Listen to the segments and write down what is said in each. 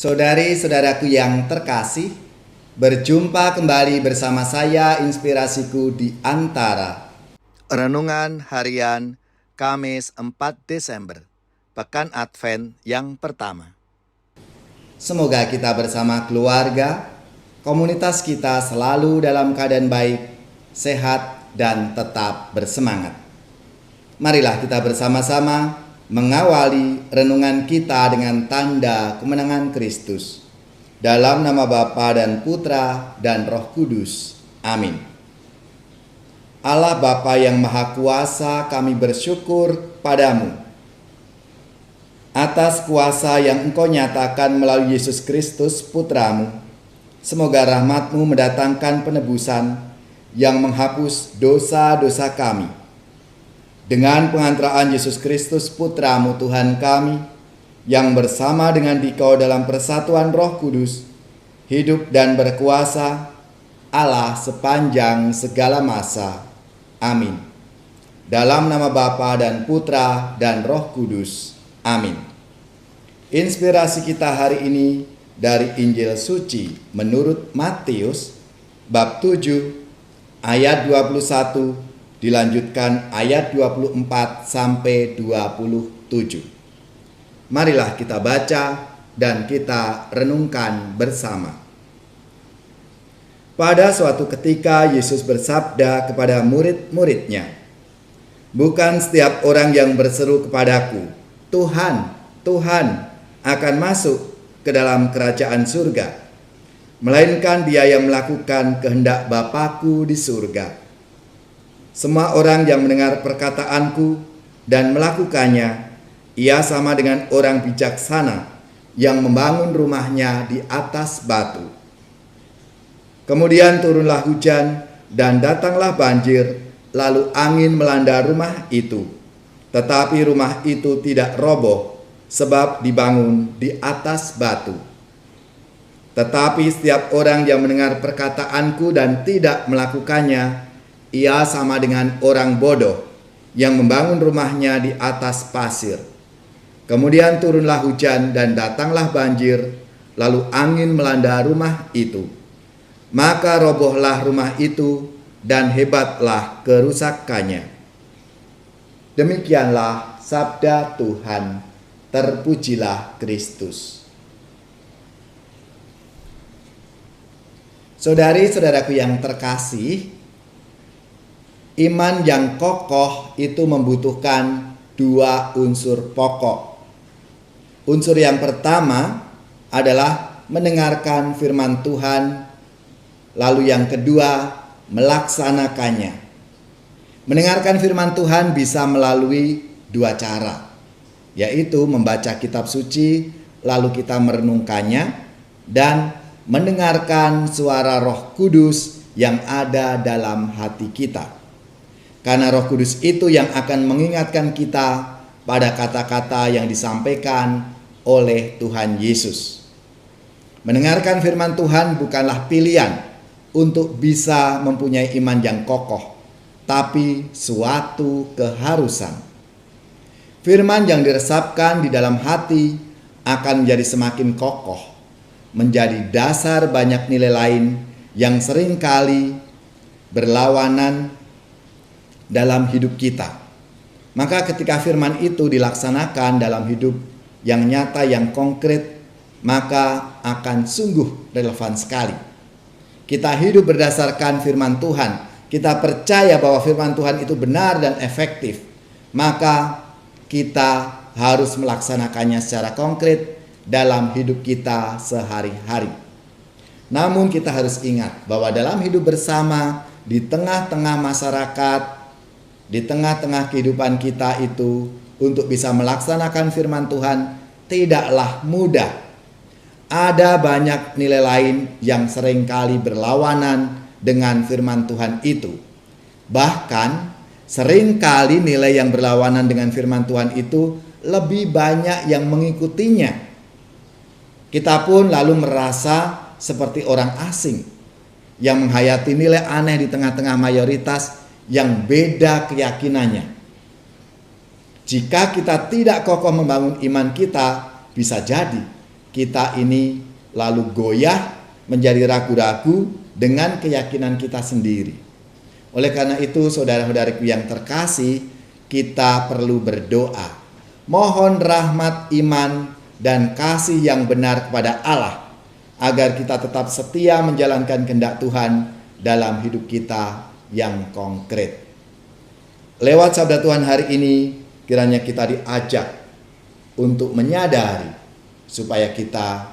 Saudari-saudaraku yang terkasih, berjumpa kembali bersama saya Inspirasiku di Antara. Renungan Harian Kamis 4 Desember, Pekan Advent yang pertama. Semoga kita bersama keluarga, komunitas kita selalu dalam keadaan baik, sehat, dan tetap bersemangat. Marilah kita bersama-sama mengawali renungan kita dengan tanda kemenangan Kristus. Dalam nama Bapa dan Putra dan Roh Kudus. Amin. Allah Bapa yang Maha Kuasa, kami bersyukur padamu atas kuasa yang Engkau nyatakan melalui Yesus Kristus Putramu. Semoga rahmat-Mu mendatangkan penebusan yang menghapus dosa-dosa kami. Dengan pengantaraan Yesus Kristus Putramu Tuhan kami, yang bersama dengan Dikau dalam persatuan Roh Kudus, hidup dan berkuasa Allah sepanjang segala masa. Amin. Dalam nama Bapa dan Putra dan Roh Kudus. Amin. Inspirasi kita hari ini dari Injil Suci menurut Matius bab 7 ayat 21 dilanjutkan ayat 24 sampai 27. Marilah kita baca dan kita renungkan bersama. Pada suatu ketika Yesus bersabda kepada murid-muridnya, "Bukan setiap orang yang berseru kepadaku, 'Tuhan, Tuhan,' akan masuk ke dalam kerajaan surga, melainkan dia yang melakukan kehendak Bapa-Ku di surga. Semua orang yang mendengar perkataanku dan melakukannya, ia sama dengan orang bijaksana yang membangun rumahnya di atas batu. Kemudian turunlah hujan dan datanglah banjir, lalu angin melanda rumah itu. Tetapi rumah itu tidak roboh, sebab dibangun di atas batu. Tetapi setiap orang yang mendengar perkataanku dan tidak melakukannya, ia sama dengan orang bodoh yang membangun rumahnya di atas pasir. Kemudian turunlah hujan dan datanglah banjir, lalu angin melanda rumah itu. Maka robohlah rumah itu dan hebatlah kerusakannya." Demikianlah sabda Tuhan. Terpujilah Kristus. Saudari-saudaraku yang terkasih, iman yang kokoh itu membutuhkan dua unsur pokok. Unsur yang pertama adalah mendengarkan firman Tuhan, lalu yang kedua melaksanakannya. Mendengarkan firman Tuhan bisa melalui dua cara, yaitu membaca kitab suci, lalu kita merenungkannya, dan mendengarkan suara Roh Kudus yang ada dalam hati kita. Karena Roh Kudus itu yang akan mengingatkan kita pada kata-kata yang disampaikan oleh Tuhan Yesus. Mendengarkan firman Tuhan bukanlah pilihan untuk bisa mempunyai iman yang kokoh, tapi suatu keharusan. Firman yang diresapkan di dalam hati akan menjadi semakin kokoh, menjadi dasar banyak nilai lain yang seringkali berlawanan dalam hidup kita. Maka ketika firman itu dilaksanakan dalam hidup yang nyata, yang konkret, maka akan sungguh relevan sekali. Kita hidup berdasarkan firman Tuhan, kita percaya bahwa firman Tuhan itu benar dan efektif, maka kita harus melaksanakannya secara konkret dalam hidup kita sehari-hari. Namun kita harus ingat bahwa dalam hidup bersama, di tengah-tengah masyarakat, di tengah-tengah kehidupan kita itu, untuk bisa melaksanakan firman Tuhan tidaklah mudah. Ada banyak nilai lain yang seringkali berlawanan dengan firman Tuhan itu. Bahkan seringkali nilai yang berlawanan dengan firman Tuhan itu lebih banyak yang mengikutinya. Kita pun lalu merasa seperti orang asing yang menghayati nilai aneh di tengah-tengah mayoritas yang beda keyakinannya. Jika kita tidak kokoh membangun iman kita, bisa jadi kita ini lalu goyah menjadi ragu-ragu dengan keyakinan kita sendiri. Oleh karena itu, saudara-saudariku yang terkasih, kita perlu berdoa. Mohon rahmat iman dan kasih yang benar kepada Allah, agar kita tetap setia menjalankan kehendak Tuhan dalam hidup kita yang konkret. Lewat sabda Tuhan hari ini, kiranya kita diajak untuk menyadari supaya kita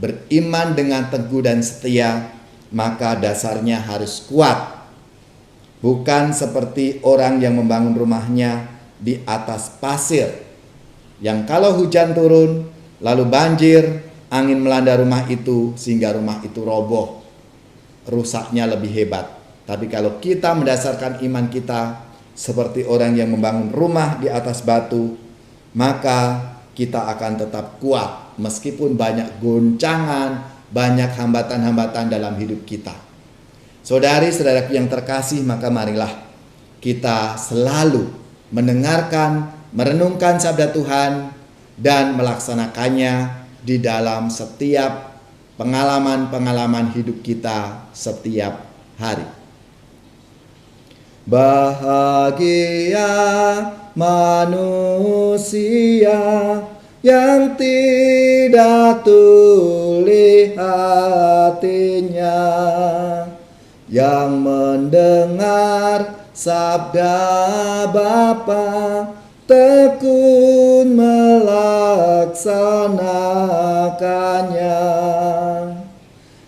beriman dengan teguh dan setia, maka dasarnya harus kuat. Bukan seperti orang yang membangun rumahnya di atas pasir, yang kalau hujan turun, lalu banjir, angin melanda rumah itu sehingga rumah itu roboh, rusaknya lebih hebat. Tapi kalau kita mendasarkan iman kita seperti orang yang membangun rumah di atas batu, maka kita akan tetap kuat meskipun banyak goncangan, banyak hambatan-hambatan dalam hidup kita. Saudari-saudaraku yang terkasih, maka marilah kita selalu mendengarkan, merenungkan sabda Tuhan dan melaksanakannya di dalam setiap pengalaman-pengalaman hidup kita setiap hari. Bahagia manusia yang tidak tuli hatinya, yang mendengar sabda Bapa, tekun melaksanakannya.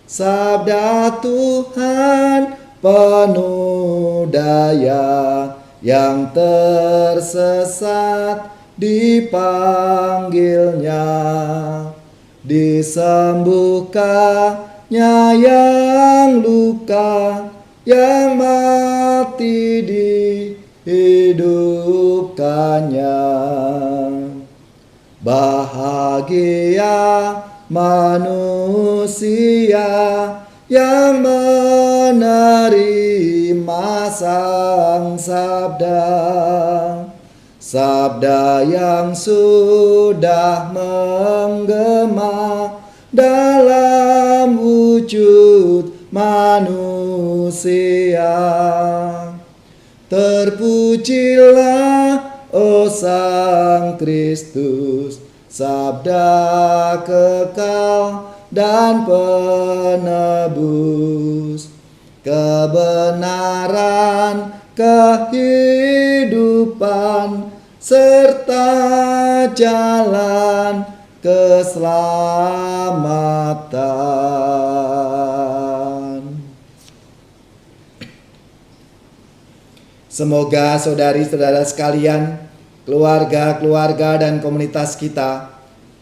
Sabda Tuhan penuh daya, yang tersesat dipanggilnya, disembuhkannya yang luka, yang mati dihidupkannya. Bahagia manusia yang menerima sang sabda, sabda yang sudah menggema dalam wujud manusia. Terpujilah, oh Sang Kristus, sabda kekal dan penebus, kebenaran, kehidupan, serta jalan keselamatan. Semoga saudari-saudara sekalian, keluarga-keluarga dan komunitas kita,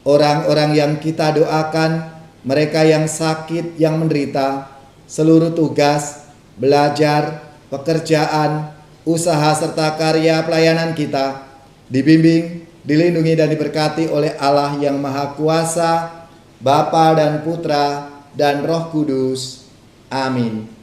orang-orang yang kita doakan, mereka yang sakit, yang menderita, seluruh tugas, belajar, pekerjaan, usaha serta karya pelayanan kita dibimbing, dilindungi dan diberkati oleh Allah yang Maha Kuasa, Bapa dan Putra dan Roh Kudus. Amin.